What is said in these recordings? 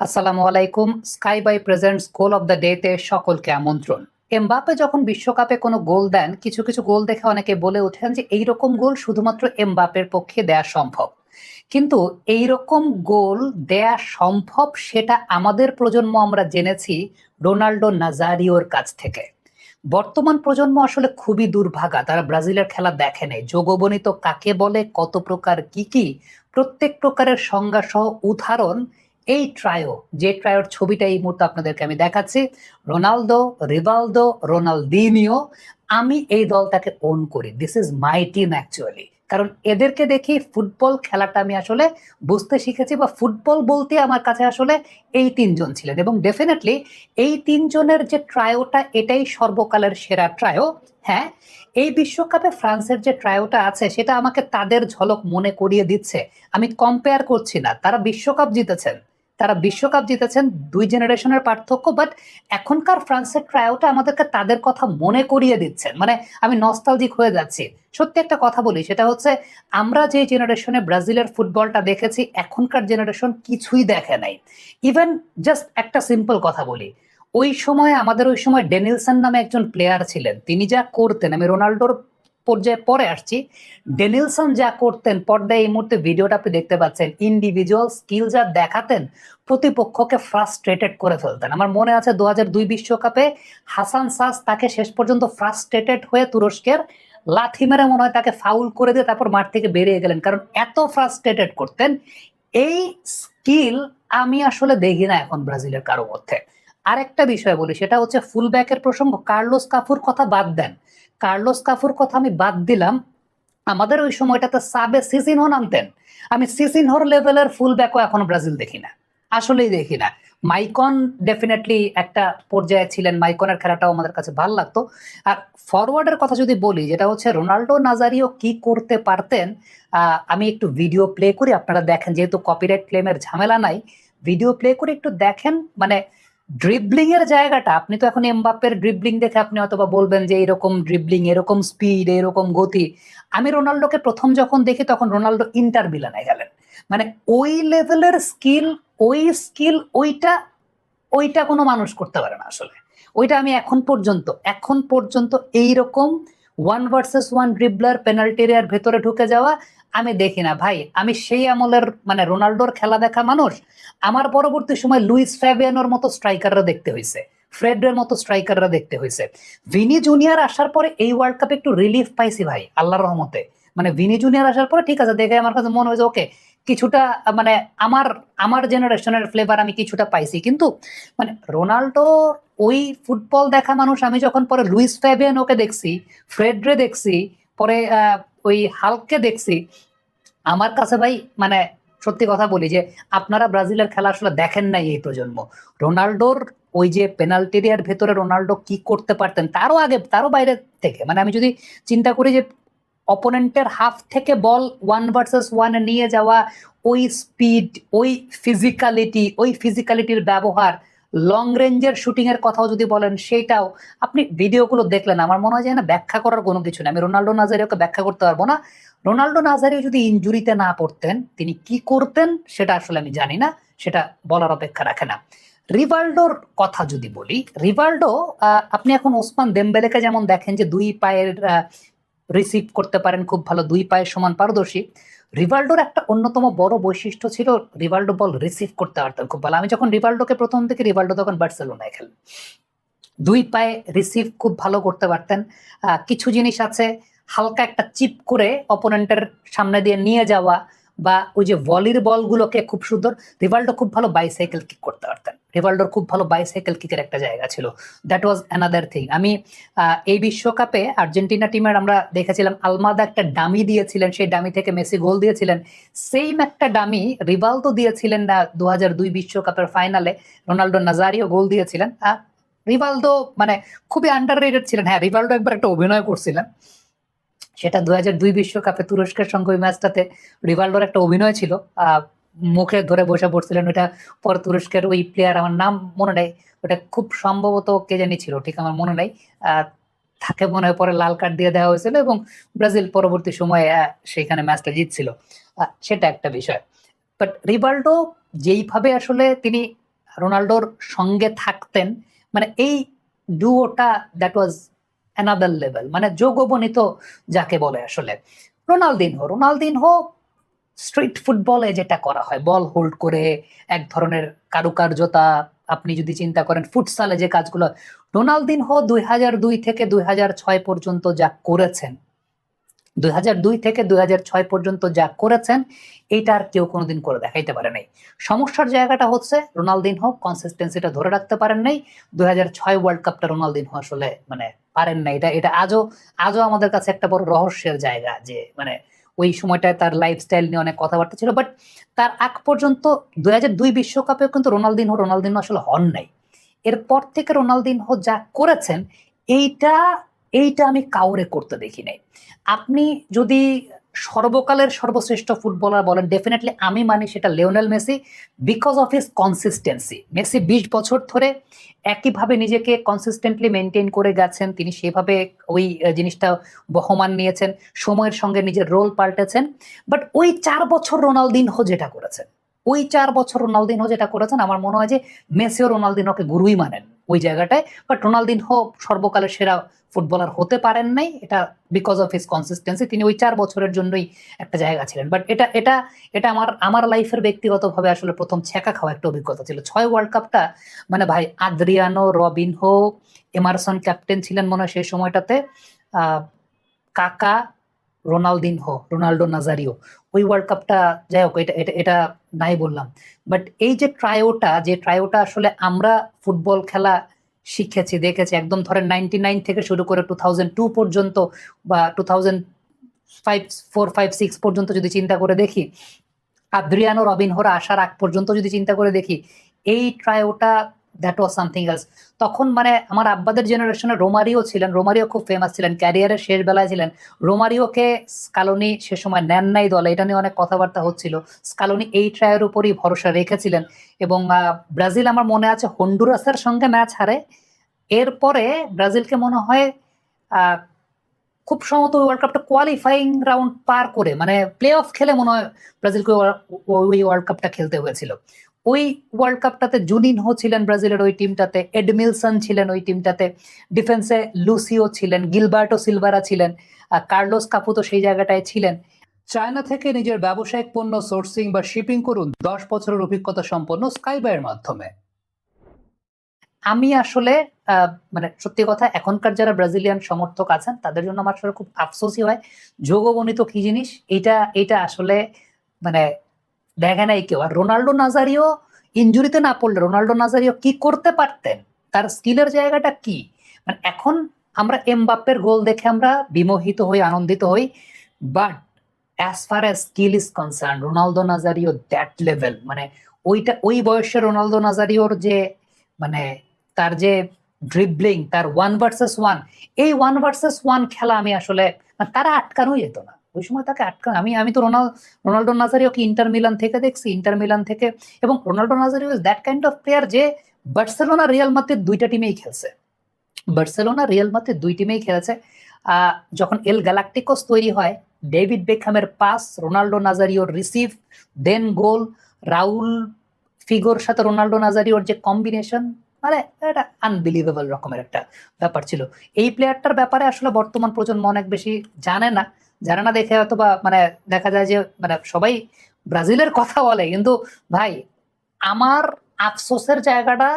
আসসালামু আলাইকুম। Sky by presents goal of the ডেতে সকলকে আমন্ত্রণ। এমবাপ্পে যখন বিশ্বকাপে কোনো গোল দেন, কিছু কিছু গোল দেখে অনেকে বলে ওঠেন যে এইরকম গোল শুধুমাত্র এমবাপ্পের পক্ষে দেয়া সম্ভব। কিন্তু এইরকম গোল দেয়া সম্ভব সেটা আমাদের প্রজন্ম আমরা জেনেছি রোনাল্ডো নাজারিওর কাছ থেকে। বর্তমান প্রজন্ম আসলে খুবই দুর্ভাগা, তারা ব্রাজিলের খেলা দেখে নেই। যোগবনিত কাকে বলে, কত প্রকার কি কি, প্রত্যেক প্রকারের সংজ্ঞা সহ উদাহরণ এই ট্রায়ো, যে ট্রায়োর ছবিটা এই মুহূর্তে আপনাদেরকে আমি দেখাচ্ছি, রোনালদো, রিভালদো, রোনালদিনিও। আমি এই দলটাকে ওন করি, this is my team actually. কারণ এদেরকে দেখি ফুটবল খেলাটা আমি আসলে বুঝতে শিখেছি, বা ফুটবল বলতে আমার কাছে আসলে এই তিনজন ছিলেন, এবং ডেফিনেটলি এই তিনজনের যে ট্রায়োটা এটাই সর্বকালের সেরা ট্রায়ো। হ্যাঁ, এই বিশ্বকাপে ফ্রান্সের যে ট্রায়োটা আছে সেটা আমাকে তাদের ঝলক মনে করিয়ে দিচ্ছে। আমি কম্পেয়ার করছি না, তারা বিশ্বকাপ জিতেছেন, তারা বিশ্বকাপ জিতেছেন, দুই জেনারেশনের পার্থক্য, বাট এখনকার ফ্রান্সের ট্রায়োটা আমাদেরকে তাদের কথা মনে করিয়ে দিচ্ছেন। মানে আমি নস্টালজিক হয়ে যাচ্ছি। সত্যি একটা কথা বলি, সেটা হচ্ছে আমরা যে জেনারেশনে ব্রাজিলের ফুটবলটা দেখেছি এখনকার জেনারেশন কিছুই দেখে নাই। ইভেন জাস্ট একটা সিম্পল কথা বলি, ওই সময় ডেনিলসন নামে একজন প্লেয়ার ছিলেন, তিনি যা করতেন, আমি রোনাল্ডোর পর্যায়ে পরে আসছি, ডেনিলসন যা করতেন পর্দায় এই মুহূর্তে ভিডিওটা আপনি দেখতে পাচ্ছেন, ইন্ডিভিজুয়াল স্কিল যা দেখাতেন, প্রতিপক্ষকে ফ্রাস্ট্রেটেড করে ফেলতেন। আমার মনে আছে 2002 বিশ্বকাপে হাসান সাস তাকে শেষ পর্যন্ত ফ্রাস্ট্রেটেড হয়ে তুরস্কের লাথি মেরে মনে হয় তাকে ফাউল করে দিয়ে তারপর মাঠ থেকে বেরিয়ে গেলেন, কারণ এত ফ্রাস্ট্রেটেড করতেন। এই স্কিল আমি আসলে দেখি না এখন ব্রাজিলের কারো মধ্যে। আরেকটা বিষয় বলি, সেটা হচ্ছে ফুল ব্যাকের প্রসঙ্গ। কার্লোস কাফুর কথা বাদ দেন, কার্লোস কাফুর কথা আমি বাদ দিলাম, আমাদের ওই সময়টাতে সাবে সিসিনহো নামতেন। আমি সিসিনহোর লেভেলের ফুল ব্যাকও এখন ব্রাজিল দেখি না, আসলেই দেখি না। মাইকন ডেফিনেটলি একটা পর্যায়ে ছিলেন, মাইকনের খেলাটাও আমাদের কাছে ভালো লাগতো। আর ফরওয়ার্ডের কথা যদি বলি, যেটা হচ্ছে রোনাল্ডো নাজারিও কি করতে পারতেন, আমি একটু ভিডিও প্লে করি, আপনারা দেখেন, যেহেতু কপিরাইট ক্লেমের ঝামেলা নাই, ভিডিও প্লে করে একটু দেখেন। মানে ড্রিবলিং এর জায়গাটা, আপনি তো এখন এমবাপ্পের ড্রিবলিং দেখে আপনি অথবা বলবেন যে এরকম ড্রিবলিং, এরকম স্পিড, এরকম গতি। আমি রোনাল্ডোকে প্রথম যখন দেখি তখন রোনাল্ডো ইন্টার মিলানে গেলেন। মানে ওই লেভেলের স্কিল, ওইটা ওইটা কোনো মানুষ করতে পারে না আসলে। ওইটা আমি এখন পর্যন্ত এইরকম one versus one dribbler penalty এরিয়ার ভেতরে ঢুকে যাওয়া আমি দেখি না ভাই। আমি সেই আমলের মানে রোনাল্ডোর খেলা দেখা মানুষ। আমার পরবর্তী সময় লুইস ফ্যাবিয়ানোর মতো স্ট্রাইকাররা দেখতে হয়েছে, ফ্রেডের মতো স্ট্রাইকাররা দেখতে হয়েছে। ভিনি জুনিয়র আসার পরে এই ওয়ার্ল্ড কাপে একটু রিলিফ পাইছি ভাই, আল্লাহর রহমতে। মানে ভিনি জুনিয়র আসার পরে ঠিক আছে, দেখে আমার কাছে মনে হয়েছে ওকে, কিছুটা মানে আমার আমার জেনারেশনের ফ্লেভার আমি কিছুটা পাইছি। কিন্তু মানে রোনাল্ডো ওই ফুটবল দেখা মানুষ আমি যখন পরে লুইস ফ্যাবিয়ানোকে দেখছি, ফ্রেডরে দেখছি, পরে ওই হাল্ককে দেখছি, আমার কাছে ভাই মানে সত্যি কথা বলি যে আপনারা ব্রাজিলের খেলা আসলে দেখেন নাই এই প্রজন্ম। রোনাল্ডোর ওই যে পেনাল্টি এরিয়ার ভেতরে রোনাল্ডো কি করতে পারতেন, তারও আগে তারও বাইরে থেকে, মানে আমি যদি চিন্তা করি যে অপোনেন্টের হাফ থেকে বল ওয়ান ভার্সেস ওয়ানে নিয়ে যাওয়া, ওই স্পিড, ওই ফিজিক্যালিটির ব্যবহার, লং রেঞ্জের শুটিং এর কথাও যদি বলেন সেটাও, আপনি ভিডিওগুলো দেখলেন, আমার মনে হয় যে না ব্যাখ্যা করার কোনো কিছু নেই। আমি রোনাল্ডো নাজারিওকে ব্যাখ্যা করতে পারবো না। রোনাল্ডো নাজারিও যদি ইনজুরিতে না পড়তেন তিনি কি করতেন সেটা আসলে আমি জানি না, সেটা বলার অপেক্ষা রাখে না। রিভাল্ডোর কথা যদি বলি, রিভাল্ডো, আপনি এখন ওসমান দেমবেলেকে যেমন দেখেন যে দুই পায়ের রিসিভ করতে পারেন খুব ভালো, দুই পায়ের সমান পারদর্শী, রিভাল্ডোর একটা অন্যতম বড় বৈশিষ্ট্য ছিল রিভাল্ডো বল রিসিভ করতে পারতেন খুব ভালো। আমি যখন রিভাল্ডোকে প্রথম থেকে, রিভাল্ডো তখন বার্সেলোনায় খেলেন, দুই পায়ে রিসিভ খুব ভালো করতে পারতেন। কিছু জিনিস আছে, হালকা একটা চিপ করে অপোনেন্টের সামনে দিয়ে নিয়ে যাওয়া, বা ওই যে ভলির বলগুলোকে খুব সুন্দর। রিভাল্ডো খুব ভালো বাইসাইকেল কিক করতে পারতেন, রিভাল্ডোর খুব ভালো বাইসাইকেল কিকের একটা জায়গা ছিল। That was another thing. আমি এই বিশ্বকাপে আর্জেন্টিনা টিমের আমরা দেখেছিলাম আলমাদা একটা ডামি দিয়েছিলেন, সেই ডামি থেকে মেসি গোল দিয়েছিলেন। সেম একটা ডামি রিভালদো দিয়েছিলেন না 2002 বিশ্বকাপের ফাইনালে, রোনাল্ডো নাজারিও গোল দিয়েছিলেন। রিভালদো মানে খুবই আন্ডাররেটেড ছিলেন। হ্যাঁ, রিভালদো একবার একটা অভিনয় করছিলেন, সেটা 2002 বিশ্বকাপে তুরস্কের সঙ্গে ওই ম্যাচটাতে রিভালদোর একটা অভিনয় ছিল। মুখে ধরে বসে পড়ছিলেন ওইটা। পর তুরস্কের ওই প্লেয়ার, আমার নাম মনে নেই, ওটা খুব সম্ভবত কে জানি ছিল, ঠিক আমার মনে নেই। তাকে মনে হয় পরে লাল কার্ড দিয়ে দেওয়া হয়েছিল, এবং ব্রাজিল পরবর্তী সময়ে সেইখানে ম্যাচটা জিতছিল। সেটা একটা বিষয়। বাট রিভালডো যেইভাবে আসলে তিনি রোনাল্ডোর সঙ্গে থাকতেন, মানে এই ডুওটা দ্যাট ওয়াজ অ্যানাদার লেভেল, মানে যোগবনিত যাকে বলে আসলে। রোনালদিনহো স্ট্রিট ফুটবলে যেটা করা হয়, বল হোল্ড করে এক ধরনের কারুকার্যতা, আপনি যদি চিন্তা করেন ফুটসালে যে কাজগুলো রোনালদিনহো 2002 থেকে 2006 পর্যন্ত যা করেছেন, 2002 থেকে 2006 পর্যন্ত যা করেছেন এইটা আর কেউ কোনোদিন করে দেখাইতে পারে নাই। সমস্যার জায়গাটা হচ্ছে রোনালদিনহো কনসিস্টেন্সিটা ধরে রাখতে পারেন নাই। 2006 ওয়ার্ল্ড কাপটা রোনালদিনহো আসলে মানে পারেন নাই। এটা এটা আজও আজও আমাদের কাছে একটা বড় রহস্যের জায়গা, যে মানে ওই সময়টায় তার লাইফস্টাইল নিয়ে অনেক কথাবার্তা ছিল, বাট তার আগ পর্যন্ত 2002 বিশ্বকাপেও কিন্তু রোনালদিনহো আসলে হন নাই। এরপর থেকে রোনালদিনহো যা করেছেন এইটা এইটা আমি কাউরে করতে দেখি নাই। আপনি যদি সর্বকালের সর্বশ্রেষ্ঠ ফুটবলার বলেন, ডেফিনেটলি আমি মানি সেটা Lionel Messi, because of his consistency. Messi 20 বছর ধরে একইভাবে নিজেকে কনসিস্টেন্টলি মেনটেন করে গেছেন, তিনি সেভাবে ওই জিনিসটা বহমান নিয়েছেন, সময়ের সঙ্গে নিজের রোল পাল্টেছেন। বাট ওই 4 বছর রোনালদিনহো যেটা করেছেন, ওই 4 বছর রোনালদিনহো যেটা করেছেন, আমার মনে হয় যে মেসিও রোনালদিনহোকে গুরুই মানেন ওই জায়গাটায়। বাট রোনালদিনহো সর্বকালের সেরা ফুটবলার হতে পারেন নাই, এটা বিকজ অফ হিজ কনসিস্টেন্সি। তিনি ওই 4 বছরের জন্যই একটা জায়গা ছিলেন। বাট এটা এটা এটা আমার আমার লাইফের ব্যক্তিগতভাবে আসলে প্রথম ছ্যাঁকা খাওয়া একটা অভিজ্ঞতা ছিল 6 ওয়ার্ল্ড কাপটা। মানে ভাই, আদ্রিয়ানো, রবিনহো, এমারসন ক্যাপ্টেন ছিলেন মনে হয় সেই সময়টাতে, কাকা, রোনাল্ডো নাজারিও, ওই ওয়ার্ল্ড কাপটা, যাই হোক এটা এটা এটা নাই বললাম। বাট এই যে ট্রায়োটা আসলে আমরা ফুটবল খেলা শিখেছি, দেখেছি, একদম ধরেন 99 থেকে শুরু করে 2002 পর্যন্ত বা 2005, 4, 5, 6 পর্যন্ত যদি চিন্তা করে দেখি, আদ্রিয়ানো রবিনহোরা আসার আগ পর্যন্ত যদি চিন্তা করে দেখি, এই ট্রায়োটা দ্যাট ওয়াজ সামথিং এলস। তখন মানে আমার আব্বাদের জেনারেশনে রোমারিও খুব ফেমাস ছিলেন, ক্যারিয়ারের শেষ বেলায় ছিলেন। রোমারিওকে স্কালোনি সে সময় নেন নাই দলে, এটা নিয়ে অনেক কথাবার্তা হচ্ছিল। স্কালোনি এই ট্রায়ের উপরই ভরসা রেখেছিলেন এবং ব্রাজিল আমার মনে আছে হন্ডুরাসের সঙ্গে ম্যাচ হারে, এরপরে ব্রাজিলকে মনে হয় খুব সম্ভবত ওয়ার্ল্ড কাপটা কোয়ালিফাইং রাউন্ড পার করে, মানে প্লে অফ খেলে মনে হয় ব্রাজিলকে ওই ওয়ার্ল্ড কাপটা খেলতে হয়েছিল। ওই ওয়ার্ল্ড কাপটাতে জুনিনহো ছিলেন ব্রাজিলের ওই টিমটাতে, এডমিলসন ছিলেন ওই টিমটাতে, ডিফেন্সে লুসিও ছিলেন, গিলবার্টো সিলভারা ছিলেন, কার্লোস কাপু তো সেই জায়গাটায় ছিলেন। চায়না থেকে নিজের ব্যবসায়িক পণ্য সোর্সিং বা শিপিং করুন 10 বছরের অভিজ্ঞতা সম্পন্ন স্কাইবাইয়ের মাধ্যমে। আমি আসলে মানে সত্যি কথা, এখনকার যারা ব্রাজিলিয়ান সমর্থক আছেন তাদের জন্য আমার আসলে খুব আফসোসই হয়। যোগবনিত কি জিনিস এটা, এটা আসলে মানে দেখে নাই কেউ। আর রোনাল্ডো নাজারিও ইনজুরিতে না পড়লে রোনাল্ডো নাজারিও কি করতে পারতেন, তার স্কিলের জায়গাটা কি, মানে এখন আমরা এমবাপ্পের গোল দেখে আমরা বিমোহিত হই, আনন্দিত হই, but as far as skill is concern Ronaldo Nazario that level, মানে ওই বয়সে রোনালদো নাজারিওর যে মানে তার যে ড্রিবলিং, তার 1 ভার্সেস 1, এই 1 ভার্সেস 1 খেলা আমি আসলে তারা আটকানোই যেত না ওই সময়, তাকে আটকানো। আমি তো রোনালদো নাজারিওকে ইন্টার মিলান থেকে দেখছি, ইন্টার মিলান থেকে, এবং Ronaldo Nazario is that kind of player যে বার্সেলোনা, রিয়াল মাদ্রিদ দুইটা টিমেই খেলছে, বার্সেলোনা, রিয়াল মাদ্রিদ দুই টিমেই খেলেছে। যখন এল গ্যালাকটিকোস তৈরি হয়, ডেভিড বেকহামের পাস, রোনাল্ডো নাজারিওর রিসিভ, দেন গোল, রাউল ফিগোর সাথে রোনাল্ডো নাজারিওর যে কম্বিনেশন, মানে এটা আনবিলিভেবল রকমের একটা ব্যাপার ছিল। এই প্লেয়ারটার ব্যাপারে আসলে বর্তমান প্রজন্ম অনেক বেশি জানে না, দেখে হয়তো বা মানে দেখা যায় যে মানে সবাই ব্রাজিলের কথা বলে, কিন্তু ভাই আমার আফসোসের জায়গাটা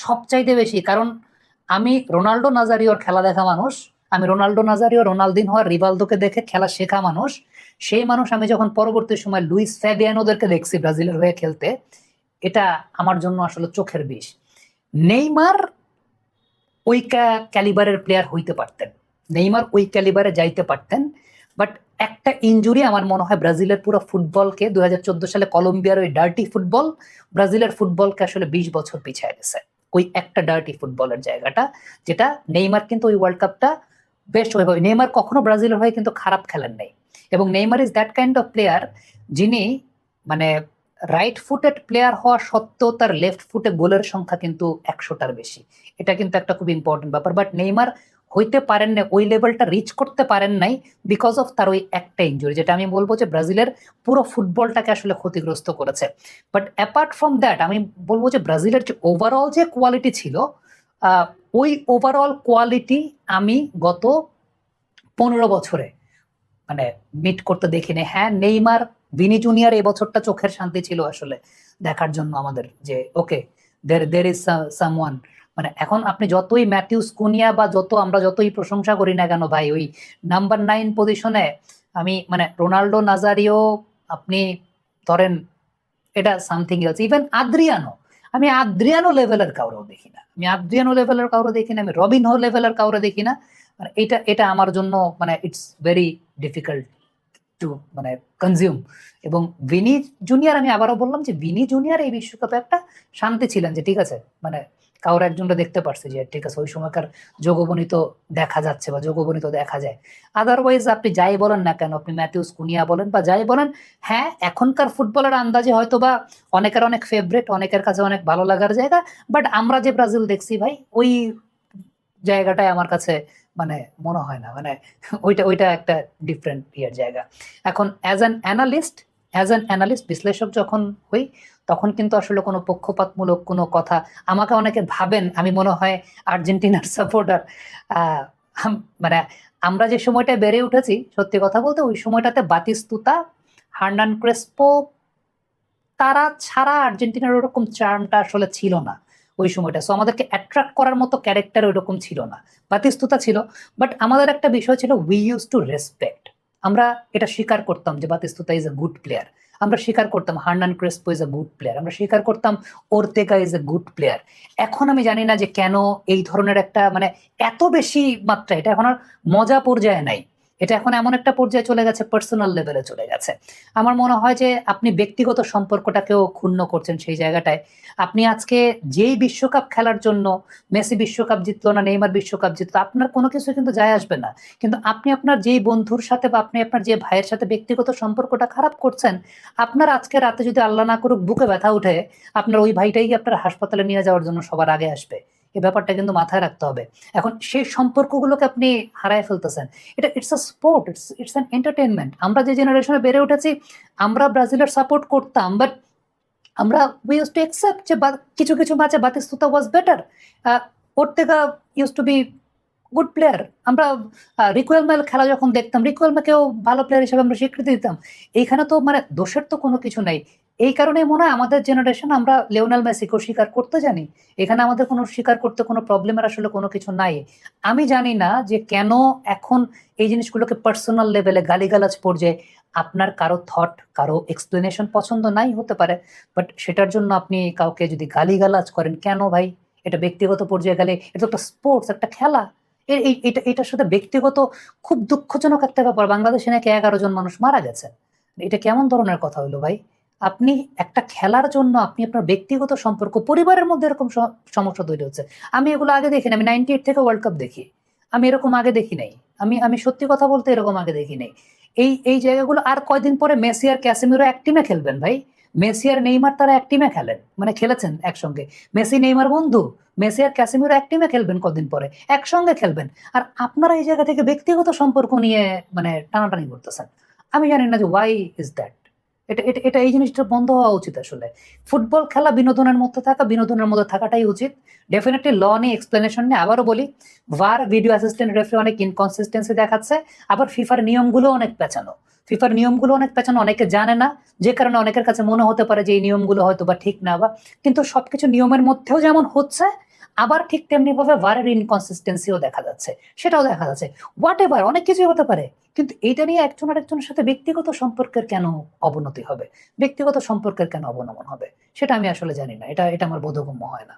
সবচাইতে বেশি, কারণ আমি রোনাল্ডো নাজারিওর খেলা দেখা মানুষ, আমি রোনাল্ডো নাজারিও, রোনালদিনহো আর রিভালদোকে দেখে খেলা শেখা মানুষ। সেই মানুষ আমি যখন পরবর্তী সময় লুইস ফ্যাবিয়ানোদেরকে দেখছি ব্রাজিলের হয়ে খেলতে, এটা আমার জন্য আসলে চোখের বিষ। নেইমার ওই ক্যালিবারের প্লেয়ার হইতে পারতেন, নেইমার ওই ক্যালিবারে যাইতে পারতেন, বাট একটা ইনজুরি আমার মনে হয় ব্রাজিলের পুরো ফুটবলকে 2014 সালে কলম্বিয়ার ওই ডার্টি ফুটবল ব্রাজিলের ফুটবলকে আসলে 20 বছর পিছিয়ে গেছে। ওই একটা ডার্টি ফুটবলের জায়গাটা, যেটা নেইমার কিন্তু ওই ওয়ার্ল্ড কাপটা বেশ ওইভাবে, নেইমার কখনো ব্রাজিলের হয়ে কিন্তু খারাপ খেলেন নাই, এবং Neymar is that kind of player যিনি মানে রাইট ফুটেড প্লেয়ার হওয়া সত্ত্বেও তার লেফট ফুটে গোলের সংখ্যা কিন্তু 100টার বেশি, এটা কিন্তু একটা খুব ইম্পর্টেন্ট ব্যাপার। বাট নেইমার হইতে পারেন না, ওই লেভেলটা রিচ করতে পারেন নাই বিকজ অফ তার ওই একটা ইনজুরি, যেটা আমি বলবো যে ব্রাজিলের পুরো ফুটবলটাকে আসলে ক্ষতিগ্রস্ত করেছে। বাট অ্যাপার্ট ফ্রম দ্যাট আমি বলবো যে ব্রাজিলের যে ওভারঅল যে কোয়ালিটি ছিল, ওই ওভারঅল কোয়ালিটি আমি গত 15 বছরে মানে মিট করতে দেখিনি। হ্যাঁ, নেইমার, ভিনি জুনিয়র এই বছরটা চোখের শান্তি ছিল আসলে দেখার জন্য আমাদের, যে ওকে দের ইজ সামওয়ান। মানে এখন আপনি যতই ম্যাথিউস কুনিয়া বা আমরা যতই প্রশংসা করি না কেন ভাই, ওই নাম্বার 9 পজিশনে আমি মানে রোনাল্ডো নাজারিও আপনি ধরেন, এটা সামথিং এলস। ইভেন আদ্রিয়ানো, আমি আদ্রিয়ানো লেভেলের কাউরেও দেখি না, আমি রবিনহো লেভেলের কাউরে দেখি না। মানে এটা এটা আমার জন্য মানে ইটস ভেরি ডিফিকাল্ট টু মানে কনজিউম। এবং ভিনি জুনিয়র, আমি আবারও বললাম যে ভিনি জুনিয়র এই বিশ্বকাপে একটা শান্তি ছিলেন, যে ঠিক আছে মানে কারোর একজনটা দেখতে পারছে যে ঠিক আছে ওই সময়কার যোগবনিত দেখা যাচ্ছে বা যোগবনিত দেখা যায়। আদারওয়াইজ আপনি যাই বলেন না কেন, আপনি ম্যাথিউস কুনিয়া বলেন বা যাই বলেন, হ্যাঁ এখনকার ফুটবলের আন্দাজে হয়তো বা অনেকের অনেক ফেভারিট, অনেকের কাছে অনেক ভালো লাগার জায়গা, বাট আমরা যে ব্রাজিল দেখছি ভাই, ওই জায়গাটায় আমার কাছে মানে মনে হয় না, মানে ওইটা ওইটা একটা ডিফারেন্ট ইয়ার জায়গা। এখন অ্যাজ অ্যান অ্যানালিস্ট বিশ্লেষক যখন হই, তখন কিন্তু আসলে কোনো পক্ষপাতমূলক কোনো কথা, আমাকে অনেকে ভাবেন আমি মনে হয় আর্জেন্টিনার সাপোর্টার। মানে আমরা যে সময়টায় বেড়ে উঠেছি, সত্যি কথা বলতে ওই সময়টাতে বাতিস্তুতা, হার্নান ক্রেসপো, তারা ছাড়া আর্জেন্টিনার ওরকম চার্মটা আসলে ছিল না ওই সময়টা। সো আমাদেরকে অ্যাট্রাক্ট করার মতো ক্যারেক্টার ওইরকম ছিল না, বাতিস্তুতা ছিল। বাট আমাদের একটা বিষয় ছিল, উই ইউজ টু রেসপেক্ট। আমরা এটা স্বীকার করতাম যে বাতিস্তুতা ইজ এ গুড প্লেয়ার, আমরা স্বীকার করতাম Hernan Crespo is a good player, আমরা স্বীকার করতাম Ortega is a good player. এখন আমি জানি না যে কেন এই ধরনের একটা মানে এত বেশি মাত্রা, এটা এখন আর মজা পর্যায়ে নাই, এটা এখন এমন একটা পর্যায়ে চলে গেছে, পার্সোনাল লেভেলে চলে গেছে। আমার মনে হয় যে আপনি ব্যক্তিগত সম্পর্কটাকেও ক্ষুণ্ণ করছেন সেই জায়গাটায়। আপনি আজকে যেই বিশ্বকাপ খেলার জন্য, মেসি বিশ্বকাপ জিতলো না নেইমার বিশ্বকাপ জিতলো, আপনার কোনো কিছু কিন্তু যায় আসবে না, কিন্তু আপনি আপনার যেই বন্ধুর সাথে বা আপনি আপনার যে ভাইয়ের সাথে ব্যক্তিগত সম্পর্কটা খারাপ করছেন, আপনার আজকে রাতে যদি আল্লাহ না করুক বুকে ব্যথা উঠে, আপনার ওই ভাইটাই আপনার হাসপাতালে নিয়ে যাওয়ার জন্য সবার আগে আসবে। এই ব্যাপারটা কিন্তু মাথায় রাখতে হবে। এখন সেই সম্পর্কগুলোকে আপনি হারায় ফেলতেছেন। এটা it's a sport, it's an entertainment. আমরা যে জেনারেশনে বেড়ে উঠেছি, আমরা ব্রাজিলের সাপোর্ট করতাম, বাট আমরা উই ইউজ টু অ্যাকসেপ্ট যে কিছু কিছু ম্যাচে বাতিস্তুতা was better, Ortega use to be good player. আমরা রিকুয়েলমের খেলা যখন দেখতাম, রিকুয়েলমেকেও ভালো প্লেয়ার হিসেবে আমরা স্বীকৃতি দিতাম। এইখানে তো মানে দোষের তো কোনো কিছু নেই। এই কারণে মনে হয় আমাদের জেনারেশন আমরা লিওনেল মেসিকেও স্বীকার করতে জানি, এখানে আমাদের কোনো স্বীকার করতে কোনো প্রবলেমের আসলে কোনো কিছু নাই। আমি জানি না যে কেন এখন এই জিনিসগুলোকে পার্সোনাল লেভেলে গালিগালাজ পর্যায়ে, আপনার কারো থট, কারো এক্সপ্লেনেশন পছন্দ নাই হতে পারে, বাট সেটার জন্য আপনি কাউকে যদি গালিগালাজ করেন, কেন ভাই? এটা ব্যক্তিগত পর্যায়ে গেলে, এটা তো একটা স্পোর্টস, একটা খেলা। এটার সাথে ব্যক্তিগত খুব দুঃখজনক একটা ব্যাপার, বাংলাদেশে নাকি 11 জন মানুষ মারা গেছে। এটা কেমন ধরনের কথা হইলো ভাই? আপনি একটা খেলার জন্য আপনি আপনার ব্যক্তিগত সম্পর্ক, পরিবারের মধ্যে এরকম সমস্যা তৈরি হচ্ছে। আমি এগুলো আগে দেখি না, আমি 98 থেকে ওয়ার্ল্ড কাপ দেখি, আমি এরকম আগে দেখি নাই। আমি সত্যি কথা বলতে এরকম আগে দেখি নাই। এই জায়গাগুলো আর কয়দিন পরে মেসি আর ক্যাসেমিরো এক টিমে খেলবেন ভাই। মেসি আর নেইমার তারা এক টিমে খেলেন, মানে খেলেছেন একসঙ্গে। মেসি নেইমার বন্ধু, মেসি আর ক্যাসেমিরো এক টিমে খেলবেন কদিন পরে, একসঙ্গে খেলবেন। আর আপনারা এই জায়গা থেকে ব্যক্তিগত সম্পর্ক নিয়ে মানে টানাটানি করতেছেন। আমি জানি না যে ওয়াই ইজ দ্যাট। এটা এটা এটা এই জিনিসটা বন্ধ হওয়া উচিত আসলে। ফুটবল খেলা বিনোদনের মধ্যে থাকা, বিনোদনের মধ্যে থাকাটাই উচিত। ডেফিনেটলি ল নিয়ে এক্সপ্লেনেশন নিয়ে আবারও বলি, ভার, ভিডিও অ্যাসিস্ট্যান্ট রেফারি অনেক ইনকনসিস্টেন্সি দেখাচ্ছে। আবার ফিফার নিয়মগুলো অনেক পেঁচানো, অনেকে জানে না, যে কারণে অনেকের কাছে মনে হতে পারে যে এই নিয়মগুলো হয়তো বা ঠিক না, বা কিন্তু সবকিছু নিয়মের মধ্যেও যেমন হচ্ছে, আবার ঠিক তেমনি ভাবে ভারের ইনকনসিস্টেন্সিও দেখা যাচ্ছে, সেটাও দেখা যাচ্ছে। হোয়াট এভার, অনেক কিছুই হতে পারে, কিন্তু এইটা নিয়ে একজন আরেকজনের সাথে ব্যক্তিগত সম্পর্কের কেন অবনতি হবে, ব্যক্তিগত সম্পর্কের কেন অবনমন হবে, সেটা আমি আসলে জানি না। এটা এটা আমার বোধগম্য হয় না।